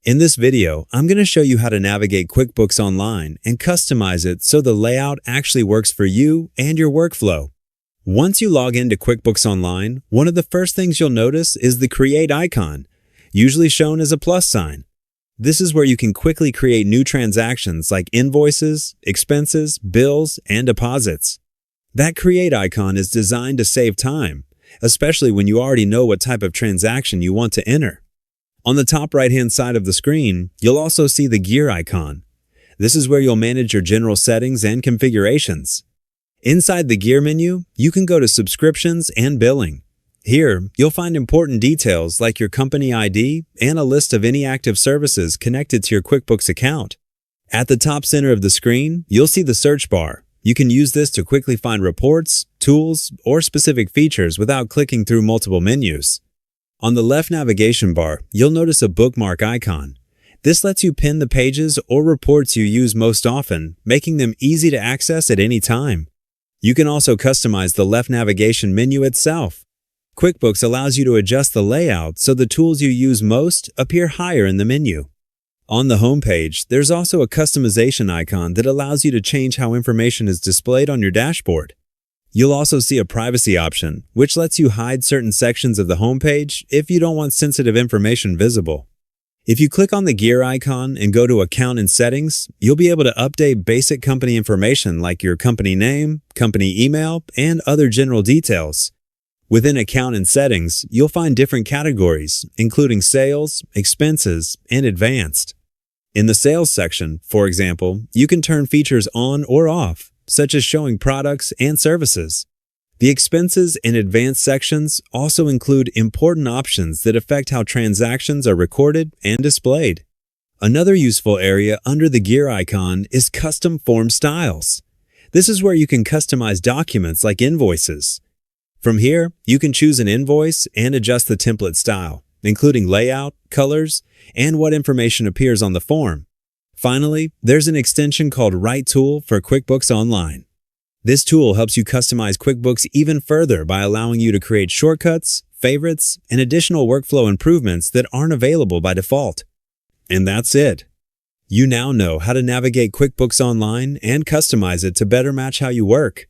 In this video, I'm going to show you how to navigate QuickBooks Online and customize it so the layout actually works for you and your workflow. Once you log into QuickBooks Online, one of the first things you'll notice is the Create icon, usually shown as a plus sign. This is where you can quickly create new transactions like invoices, expenses, bills, and deposits. That Create icon is designed to save time, especially when you already know what type of transaction you want to enter. On the top right-hand side of the screen, you'll also see the gear icon. This is where you'll manage your general settings and configurations. Inside the gear menu, you can go to subscriptions and billing. Here, you'll find important details like your company ID and a list of any active services connected to your QuickBooks account. At the top center of the screen, you'll see the search bar. You can use this to quickly find reports, tools, or specific features without clicking through multiple menus. On the left navigation bar, you'll notice a bookmark icon. This lets you pin the pages or reports you use most often, making them easy to access at any time. You can also customize the left navigation menu itself. QuickBooks allows you to adjust the layout so the tools you use most appear higher in the menu. On the home page, there's also a customization icon that allows you to change how information is displayed on your dashboard. You'll also see a privacy option, which lets you hide certain sections of the home page if you don't want sensitive information visible. If you click on the gear icon and go to Account and Settings, you'll be able to update basic company information like your company name, company email, and other general details. Within Account and Settings, you'll find different categories, including Sales, Expenses, and Advanced. In the Sales section, for example, you can turn features on or off, such as showing products and services. The Expenses and Advanced sections also include important options that affect how transactions are recorded and displayed. Another useful area under the gear icon is Custom Form Styles. This is where you can customize documents like invoices. From here, you can choose an invoice and adjust the template style, including layout, colors, and what information appears on the form. Finally, there's an extension called Write Tool for QuickBooks Online. This tool helps you customize QuickBooks even further by allowing you to create shortcuts, favorites, and additional workflow improvements that aren't available by default. And that's it. You now know how to navigate QuickBooks Online and customize it to better match how you work.